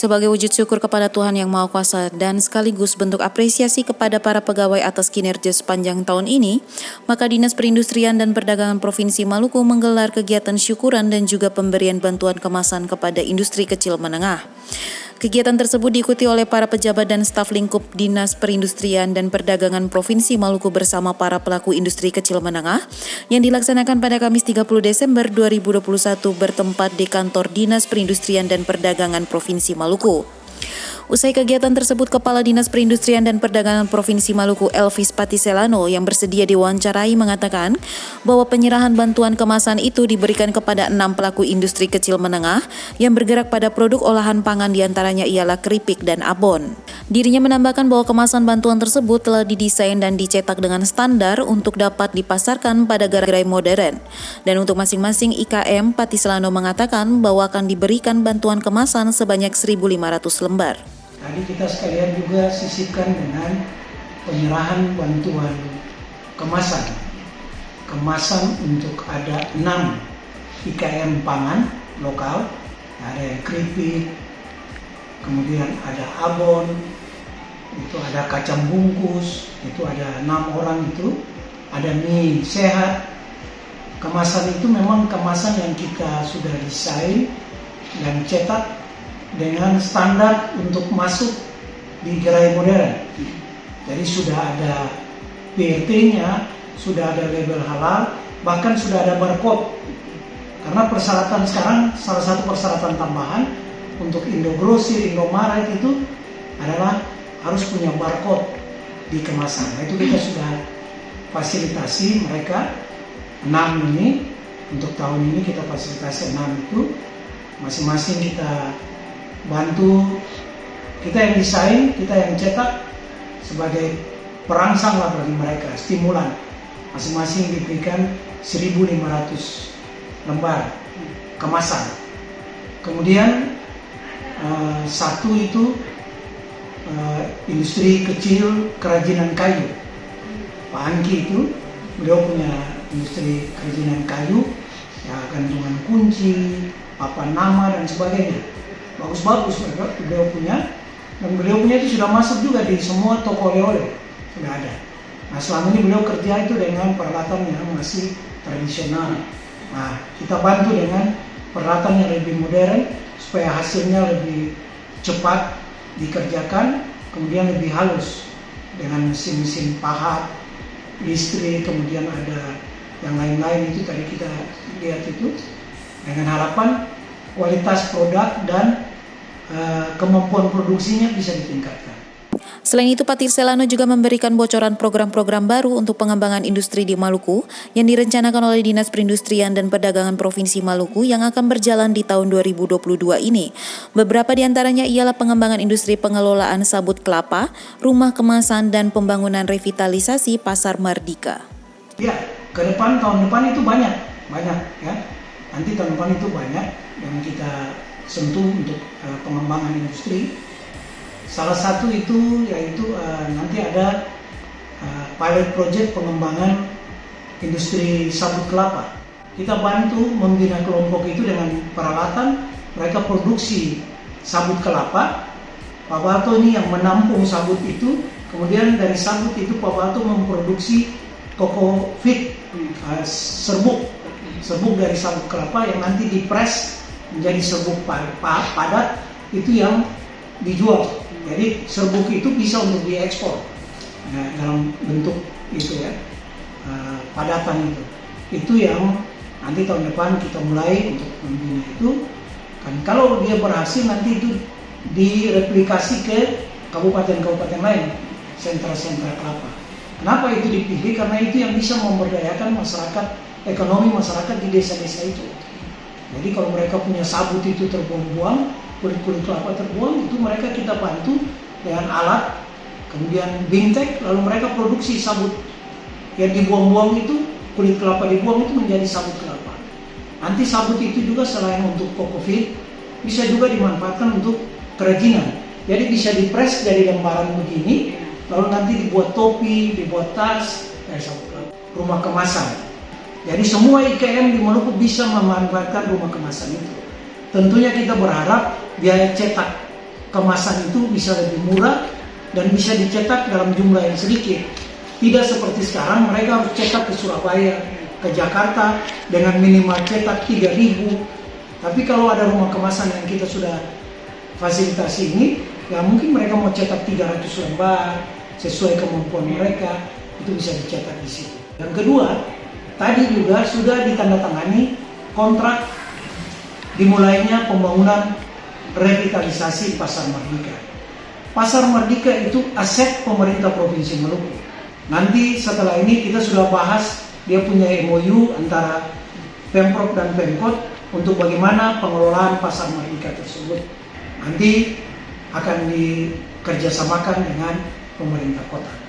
Sebagai wujud syukur kepada Tuhan Yang Maha Kuasa dan sekaligus bentuk apresiasi kepada para pegawai atas kinerja sepanjang tahun ini, maka Dinas Perindustrian dan Perdagangan Provinsi Maluku menggelar kegiatan syukuran dan juga pemberian bantuan kemasan kepada industri kecil menengah. Kegiatan tersebut diikuti oleh para pejabat dan staf lingkup Dinas Perindustrian dan Perdagangan Provinsi Maluku bersama para pelaku industri kecil menengah yang dilaksanakan pada Kamis 30 Desember 2021 bertempat di kantor Dinas Perindustrian dan Perdagangan Provinsi Maluku. Usai kegiatan tersebut, Kepala Dinas Perindustrian dan Perdagangan Provinsi Maluku Elvis Patiselano yang bersedia diwawancarai mengatakan bahwa penyerahan bantuan kemasan itu diberikan kepada 6 pelaku industri kecil menengah yang bergerak pada produk olahan pangan, diantaranya ialah keripik dan abon. Dirinya menambahkan bahwa kemasan bantuan tersebut telah didesain dan dicetak dengan standar untuk dapat dipasarkan pada gerai modern. Dan untuk masing-masing IKM, Patiselano mengatakan bahwa akan diberikan bantuan kemasan sebanyak 1.500 lembar. Tadi kita sekalian juga sisipkan dengan penyerahan bantuan kemasan. Kemasan untuk ada 6 IKM pangan lokal, ada keripik, kemudian ada abon, itu ada kacang bungkus, itu ada 6 orang itu, ada mie sehat. Kemasan itu memang kemasan yang kita sudah desain dan cetak dengan standar untuk masuk di gerai modern. Jadi sudah ada PRT-nya, sudah ada label halal, bahkan sudah ada barcode. Karena persyaratan sekarang, salah satu persyaratan tambahan untuk Indogrosir, Indomaret itu adalah harus punya barcode di kemasan. Nah, itu kita sudah fasilitasi mereka 6 ini. Untuk tahun ini kita fasilitasi 6 itu. Masing-masing kita bantu, kita yang desain, kita yang cetak sebagai perangsang lah bagi mereka, stimulan. Masing-masing diberikan 1.500 lembar kemasan. Kemudian satu itu industri kecil kerajinan kayu. Pak Angki itu, beliau punya industri kerajinan kayu, ya gantungan kunci, papan nama dan sebagainya. Bagus-bagus beliau punya, dan beliau punya itu sudah masuk juga di semua toko oleh-oleh, sudah ada. Nah, selama ini beliau kerja itu dengan peralatan yang masih tradisional. Nah, kita bantu dengan peralatan yang lebih modern supaya hasilnya lebih cepat dikerjakan, kemudian lebih halus dengan mesin-mesin pahat, listrik, kemudian ada yang lain-lain itu tadi kita lihat itu, dengan harapan kualitas produk dan kemampuan produksinya bisa ditingkatkan. Selain itu, Patiselano juga memberikan bocoran program-program baru untuk pengembangan industri di Maluku yang direncanakan oleh Dinas Perindustrian dan Perdagangan Provinsi Maluku yang akan berjalan di tahun 2022 ini. Beberapa di antaranya ialah pengembangan industri pengelolaan sabut kelapa, rumah kemasan, dan pembangunan revitalisasi pasar Mardika. Ya, ke depan, tahun depan itu banyak ya. Nanti tahun depan itu banyak yang kita sentuh untuk pengembangan industri. Salah satu itu yaitu nanti ada pilot project pengembangan industri sabut kelapa. Kita bantu membina kelompok itu dengan peralatan, mereka produksi sabut kelapa. Pak Balto ini yang menampung sabut itu, kemudian dari sabut itu Pak Balto memproduksi koko fit, serbuk dari sabut kelapa yang nanti dipres menjadi serbuk padat, itu yang dijual. Jadi serbuk itu bisa untuk diekspor dalam bentuk itu ya, padatan itu. Itu yang nanti tahun depan kita mulai untuk membina itu. Kan kalau dia berhasil nanti itu direplikasi ke kabupaten-kabupaten lain, sentra-sentra kelapa. Kenapa itu dipilih? Karena itu yang bisa memberdayakan masyarakat, ekonomi masyarakat di desa-desa itu. Jadi kalau mereka punya sabut itu terbuang-buang, kulit-kulit kelapa terbuang, itu mereka kita bantu dengan alat, kemudian bingtek, lalu mereka produksi sabut. Yang dibuang-buang itu, kulit kelapa dibuang itu menjadi sabut kelapa. Nanti sabut itu juga selain untuk kokofit, bisa juga dimanfaatkan untuk kerajinan. Jadi bisa dipres dari lembaran begini, lalu nanti dibuat topi, dibuat tas, sabut kelapa. Rumah kemasan. Jadi semua IKM di Maluku bisa memanfaatkan rumah kemasan itu. Tentunya kita berharap biaya cetak kemasan itu bisa lebih murah dan bisa dicetak dalam jumlah yang sedikit. Tidak seperti sekarang mereka harus cetak ke Surabaya, ke Jakarta dengan minimal cetak 3.000. Tapi kalau ada rumah kemasan yang kita sudah fasilitasi ini, ya mungkin mereka mau cetak 300 lembar sesuai kemampuan mereka, itu bisa dicetak di situ. Yang kedua, tadi juga sudah ditandatangani kontrak dimulainya pembangunan revitalisasi Pasar Mardika. Pasar Mardika itu aset pemerintah Provinsi Maluku. Nanti setelah ini kita sudah bahas, dia punya MOU antara Pemprov dan Pemkot untuk bagaimana pengelolaan Pasar Mardika tersebut. Nanti akan dikerjasamakan dengan pemerintah kota.